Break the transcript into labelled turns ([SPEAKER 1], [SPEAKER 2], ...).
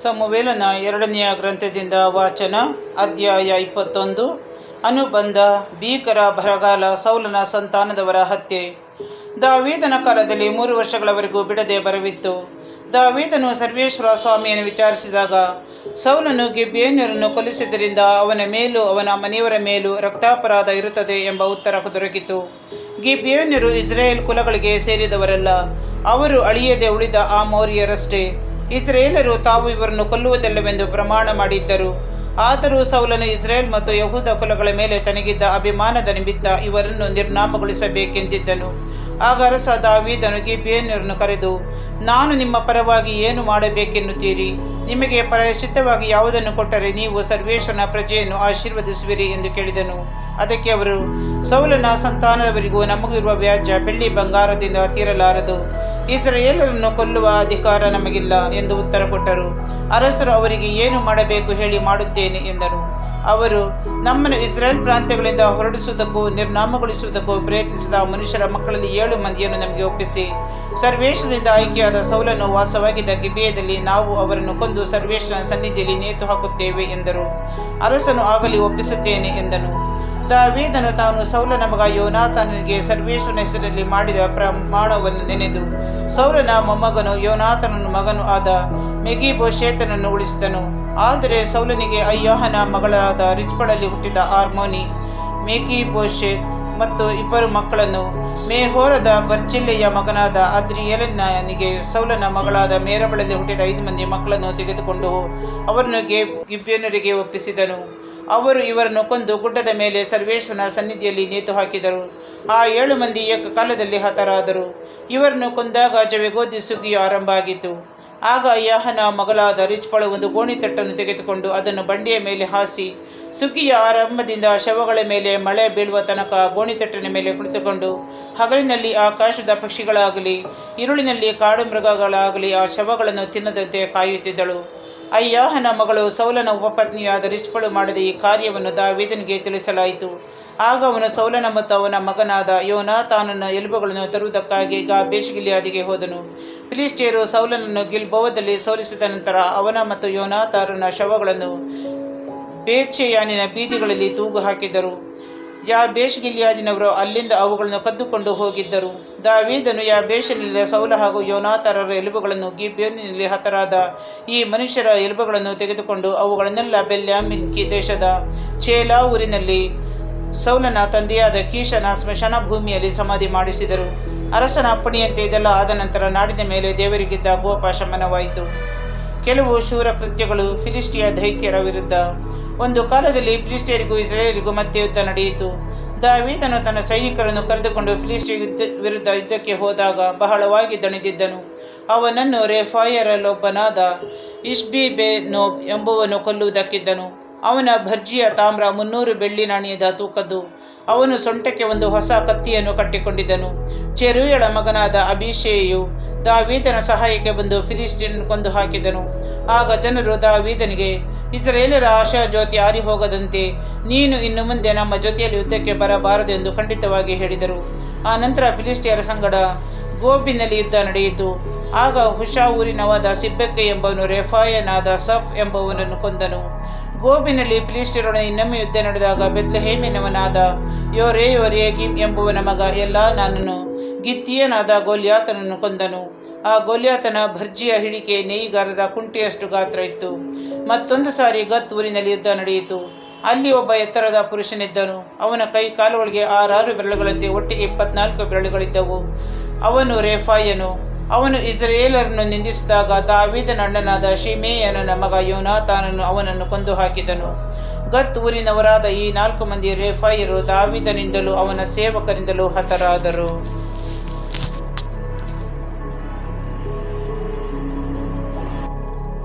[SPEAKER 1] ಸಮುವೇಲನ ಎರಡನೆಯ ಗ್ರಂಥದಿಂದ ವಾಚನ. ಅಧ್ಯಾಯ 21. ಅನುಬಂಧ. ಭೀಕರ ಬರಗಾಲ, ಸೌಲನ ಸಂತಾನದವರ ಹತ್ಯೆ. ದಾವೀದನ ಕಾಲದಲ್ಲಿ 3 ವರ್ಷಗಳವರೆಗೂ ಬಿಡದೆ ಬರವಿತ್ತು. ದಾವೀದನು ಸರ್ವೇಶ್ವರ ಸ್ವಾಮಿಯನ್ನು ವಿಚಾರಿಸಿದಾಗ, ಸೌಲನು ಗಿಬ್ಯೋನ್ಯರನ್ನು ಕೊಲ್ಲಿಸಿದ್ದರಿಂದ ಅವನ ಮೇಲೂ ಅವನ ಮನೆಯವರ ಮೇಲೂ ರಕ್ತಾಪರಾಧ ಇರುತ್ತದೆ ಎಂಬ ಉತ್ತರ ದೊರಕಿತು. ಗಿಬ್ಯೋನ್ಯರು ಇಸ್ರಾಯೇಲ್ ಕುಲಗಳಿಗೆ ಸೇರಿದವರಲ್ಲ, ಅವರು ಅಳಿಯದೆ ಉಳಿದ ಆ ಮೋರಿಯರಷ್ಟೇ. ಇಸ್ರಾಯೇಲರು ತಾವು ಇವರನ್ನು ಕೊಲ್ಲುವುದಿಲ್ಲವೆಂದು ಪ್ರಮಾಣ ಮಾಡಿದ್ದರು. ಆದರೂ ಸೌಲನು ಇಸ್ರಾಯೇಲ್ ಮತ್ತು ಯಹೂದ ಕುಲಗಳ ಮೇಲೆ ತನಗಿದ್ದ ಅಭಿಮಾನದ ನಿಮಿತ್ತ ಇವರನ್ನು ನಿರ್ನಾಮಗೊಳಿಸಬೇಕೆಂದಿದ್ದನು. ಆಗ ಅರಸ ದಾವೀದನು ಗಿಬ್ಯೋನ್ಯರನ್ನು ಕರೆದು, ನಾನು ನಿಮ್ಮ ಪರವಾಗಿ ಏನು ಮಾಡಬೇಕೆನ್ನುತ್ತೀರಿ? ನಿಮಗೆ ಪ್ರಾಯಶ್ಚಿತ್ತವಾಗಿ ಯಾವುದನ್ನು ಕೊಟ್ಟರೆ ನೀವು ಸರ್ವೇಶ್ವರನ ಪ್ರಜೆಯನ್ನು ಆಶೀರ್ವದಿಸುವಿರಿ ಎಂದು ಕೇಳಿದನು. ಅದಕ್ಕೆ ಅವರು, ಸೌಲನ ಸಂತಾನದವರಿಗೂ ನಮಗೂ ಇರುವ ವ್ಯಾಜ್ಯ ಬೆಳ್ಳಿ ಬಂಗಾರದಿಂದ ತೀರಲಾರದು. ಇಸ್ರಾಯೇಲರನ್ನು ಕೊಲ್ಲುವ ಅಧಿಕಾರ ನಮಗಿಲ್ಲ ಎಂದು ಉತ್ತರ ಕೊಟ್ಟರು. ಅರಸರು ಅವರಿಗೆ, ಏನು ಮಾಡಬೇಕು ಹೇಳಿ, ಮಾಡುತ್ತೇನೆ ಎಂದನು. ಅವರು, ನಮ್ಮನ್ನು ಇಸ್ರಾಯೇಲ್ ಪ್ರಾಂತ್ಯಗಳಿಂದ ಹೊರಡಿಸುವುದಕ್ಕೂ ನಿರ್ನಾಮಗೊಳಿಸುವುದಕ್ಕೂ ಪ್ರಯತ್ನಿಸಿದ ಮನುಷ್ಯರ ಮಕ್ಕಳಲ್ಲಿ 7 ಮಂದಿಯನ್ನು ನಮಗೆ ಒಪ್ಪಿಸಿ, ಸರ್ವೇಶ್ವರನಿಂದ ಆಯ್ಕೆಯಾದ ಸೌಲನು ವಾಸವಾಗಿದ್ದ ಗಿಬೆಯದಲ್ಲಿ ನಾವು ಅವರನ್ನು ಕೊಂದು ಸರ್ವೇಶ್ವರನ ಸನ್ನಿಧಿಯಲ್ಲಿ ನೇತು ಹಾಕುತ್ತೇವೆ ಎಂದರು. ಅರಸನು ಆಗಲಿ, ಒಪ್ಪಿಸುತ್ತೇನೆ ಎಂದನು. ದಾವೀದನು ತಾನು ಸೌಲನ ಮಗ ಯೋನಾತಾನನಿಗೆ ಸರ್ವೇಶ್ವರನ ಹೆಸರಲ್ಲಿ ಮಾಡಿದ ಪ್ರಮಾಣವನ್ನು ನೆನೆದು, ಸೌಲನ ಮೊಮ್ಮಗನು ಯೋನಾತಾನನ ಮಗನು ಆದ ಮೆಫೀಬೋಶೆತನನ್ನು ಉಳಿಸಿದನು. ಆದರೆ ಸೌಲನಿಗೆ ಅಯ್ಯಾಹನ ಮಗಳಾದ ರಿಚ್ಪಳಲ್ಲಿ ಹುಟ್ಟಿದ ಅರ್ಮೋನಿ, ಮೆಫೀಬೋಶೆತ್ ಮತ್ತು 2 ಮಕ್ಕಳನ್ನು, ಮೆಹೋರದ ಬರ್ಜಿಲ್ಲೆಯ ಮಗನಾದ ಅದ್ರಿಯೇಲನಿಗೆ ಸೌಲನ ಮಗಳಾದ ಮೇರಬಳಲ್ಲಿ ಹುಟ್ಟಿದ 5 ಮಂದಿ ಮಕ್ಕಳನ್ನು ತೆಗೆದುಕೊಂಡು ಅವರನ್ನು ಗಿಬ್ಯೋನ್ಯರಿಗೆ ಒಪ್ಪಿಸಿದನು. ಅವರು ಇವರನ್ನು ಕೊಂದು ಗುಡ್ಡದ ಮೇಲೆ ಸರ್ವೇಶ್ವರನ ಸನ್ನಿಧಿಯಲ್ಲಿ ನೇತು ಹಾಕಿದರು. ಆ 7 ಮಂದಿ ಏಕಕಾಲದಲ್ಲಿ ಹತರಾದರು. ಇವರನ್ನು ಕೊಂದಾಗ ಜವೆಗೋದಿ ಸುಗ್ಗಿಯು ಆರಂಭ ಆಗಿತು. ಆಗ ಅಯ್ಯಾಹನ ಮಗಳಾದ ರಿಚ್ಪಳು ಒಂದು ಗೋಣಿತಟ್ಟನ್ನು ತೆಗೆದುಕೊಂಡು ಅದನ್ನು ಬಂಡೆಯ ಮೇಲೆ ಹಾಸಿ, ಸುಗ್ಗಿಯ ಆರಂಭದಿಂದ ಶವಗಳ ಮೇಲೆ ಮಳೆ ಬೀಳುವ ತನಕ ಗೋಣಿತಟ್ಟಿನ ಮೇಲೆ ಕುಳಿತುಕೊಂಡು ಹಗಲಿನಲ್ಲಿ ಆಕಾಶದ ಪಕ್ಷಿಗಳಾಗಲಿ ಇರುಳಿನಲ್ಲಿ ಕಾಡು ಮೃಗಗಳಾಗಲಿ ಆ ಶವಗಳನ್ನು ತಿನ್ನದಂತೆ ಕಾಯುತ್ತಿದ್ದಳು. ಅಯ್ಯಾಹನ ಮಗಳು ಸೌಲನ ಉಪಪತ್ನಿಯಾದ ರಿಚ್ಪಳು ಮಾಡಿದ ಈ ಕಾರ್ಯವನ್ನು ದಾವೀದನಿಗೆ ತಿಳಿಸಲಾಯಿತು. ಆಗ ಅವನು ಸೌಲನ ಮತ್ತು ಅವನ ಮಗನಾದ ಯೋನಾತಾನನ ಎಲುಬುಗಳನ್ನು ತರುವುದಕ್ಕಾಗಿ ಗಾಬೇಷ್ ಗಿಲ್ಯಾದಿಗೆ ಹೋದನು. ಫಿಲಿಷ್ಟಿಯರು ಸೌಲನನ್ನು ಗಿಲ್ಬೋವದಲ್ಲಿ ಸೋಲಿಸಿದ ನಂತರ ಅವನ ಮತ್ತು ಯೋನಾತಾನನ ಶವಗಳನ್ನು ಬೇತ್ಷೆಯಾನಿನ ಬೀದಿಗಳಲ್ಲಿ ತೂಗು ಹಾಕಿದರು. ಯಾಬೇಷ್ ಗಿಲ್ಯಾದಿನವರು ಅಲ್ಲಿಂದ ಅವುಗಳನ್ನು ಕದ್ದುಕೊಂಡು ಹೋಗಿದ್ದರು. ದಾವೀದನು ಯಾಬೇಷಿನಲ್ಲಿದ್ದ ಸೌಲ ಹಾಗೂ ಯೋನಾತಾನರ ಎಲುಬುಗಳನ್ನು, ಗಿಬ್ಯೋನಿನಲ್ಲಿ ಹತರಾದ ಈ ಮನುಷ್ಯರ ಎಲುಬುಗಳನ್ನು ತೆಗೆದುಕೊಂಡು ಅವುಗಳನ್ನೆಲ್ಲ ಬೆನ್ಯಾಮೀನ್ ದೇಶದ ಚೇಲಾ ಊರಿನಲ್ಲಿ ಸೌಲನ ತಂದೆಯಾದ ಕೀಷನ ಸ್ಮಶಾನ ಭೂಮಿಯಲ್ಲಿ ಸಮಾಧಿ ಮಾಡಿಸಿದರು. ಅರಸನ ಅಪ್ಪಣೆಯಂತೆ ಇದೆಲ್ಲ ಆದ ನಂತರ ನಾಡಿನ ಮೇಲೆ ದೇವರಿಗಿದ್ದ ಕೋಪ ಶಮನವಾಯಿತು. ಕೆಲವು ಶೂರ ಕೃತ್ಯಗಳು. ಫಿಲಿಷ್ಟಿಯ ದೈತ್ಯರ ವಿರುದ್ಧ. ಒಂದು ಕಾಲದಲ್ಲಿ ಫಿಲಿಷ್ಟಿಯರಿಗೂ ಇಸ್ರಾಯೇಲಿಗೂ ಮತ್ತೆ ಯುದ್ಧ ನಡೆಯಿತು. ದಾವೀದನು ತನ್ನ ಸೈನಿಕರನ್ನು ಕರೆದುಕೊಂಡು ಫಿಲಿಷ್ಟಿಯ ವಿರುದ್ಧ ಯುದ್ಧಕ್ಕೆ ಹೋದಾಗ ಬಹಳವಾಗಿ ದಣಿದಿದ್ದನು. ಅವನನ್ನು ರೆಫಾಯರಲ್ಲೊಬ್ಬನಾದ ಇಷ್ಬಿಬೇನೋಬ್ ಎಂಬುವನು ಕೊಲ್ಲುವುದಕ್ಕಿದ್ದನು. ಅವನ ಭರ್ಜಿಯ ತಾಮ್ರ 300 ಬೆಳ್ಳಿ ನಾಣ್ಯದ ತೂಕದ್ದು. ಅವನು ಸೊಂಟಕ್ಕೆ ಒಂದು ಹೊಸ ಕತ್ತಿಯನ್ನು ಕಟ್ಟಿಕೊಂಡಿದ್ದನು. ಚೆರೂಯಳ ಮಗನಾದ ಅಬೀಷೈಯು ದಾವೀದನ ಸಹಾಯಕ್ಕೆ ಬಂದು ಫಿಲಿಷ್ಟಿಯನನ್ನು ಕೊಂದು ಹಾಕಿದನು. ಆಗ ಜನರು ದಾವೀದನಿಗೆ, ಇಸ್ರಾಯೇಲರ ಆಶಾ ಜ್ಯೋತಿ ಆರಿ ಹೋಗದಂತೆ ನೀನು ಇನ್ನು ಮುಂದೆ ನಮ್ಮ ಜೊತೆಯಲ್ಲಿ ಯುದ್ಧಕ್ಕೆ ಬರಬಾರದು ಎಂದು ಖಂಡಿತವಾಗಿ ಹೇಳಿದರು. ಆ ನಂತರ ಫಿಲಿಷ್ಟಿಯರ ಸಂಗಡ ಗೋಬಿನಲ್ಲಿ ಯುದ್ಧ ನಡೆಯಿತು. ಆಗ ಹುಷಾ ಊರಿನವಾದ ಸಿಬ್ಬೆಕ್ಕೆ ಎಂಬವನು ರೆಫಾಯನಾದ ಸಫ್ ಎಂಬವನನ್ನು ಕೊಂದನು. ಗೋಬಿನಲ್ಲಿ ಫಿಲಿಷ್ಟಿಯರೊಡನೆ ಇನ್ನೊಮ್ಮೆ ಯುದ್ಧ ನಡೆದಾಗ ಬೆತ್ಲೆಹೇಮಿನವನಾದ ಯೋರೇಯೋರೇಗಿಮ್ ಎಂಬುವನ ಮಗ ಎಲ್ಹಾನಾನನು ಗಿತ್ತೀಯನಾದ ಗೊಲ್ಯಾತನನ್ನು ಕೊಂದನು. ಆ ಗೊಲ್ಯಾತನ ಭರ್ಜಿಯ ಹಿಡಿಕೆ ನೇಯಿಗಾರರ ಕುಂಟೆಯಷ್ಟು ಗಾತ್ರ ಇತ್ತು. ಮತ್ತೊಂದು ಸಾರಿ ಗತ್ ಊರಿನಲ್ಲಿ ಯುದ್ಧ ನಡೆಯಿತು. ಅಲ್ಲಿ ಒಬ್ಬ ಎತ್ತರದ ಪುರುಷನಿದ್ದನು. ಅವನ ಕೈ ಕಾಲುಗಳಿಗೆ 6 ಬೆರಳುಗಳಂತೆ ಒಟ್ಟಿಗೆ 24 ಬೆರಳುಗಳಿದ್ದವು. ಅವನು ರೆಫಾಯನು. ಅವನು ಇಸ್ರಾಯೇಲರನ್ನು ನಿಂದಿಸಿದಾಗ ದಾವೀದನ ಅಣ್ಣನಾದ ಶಿಮೆಯನ ಮಗ ಯೋನಾತಾನನು ಅವನನ್ನು ಕೊಂದು ಹಾಕಿದನು. ಗತ್ ಊರಿನವರಾದ ಈ 4 ಮಂದಿ ರೆಫಾಯರು ದಾವೀದನಿಂದಲೂ ಅವನ ಸೇವಕರಿಂದಲೂ ಹತರಾದರು.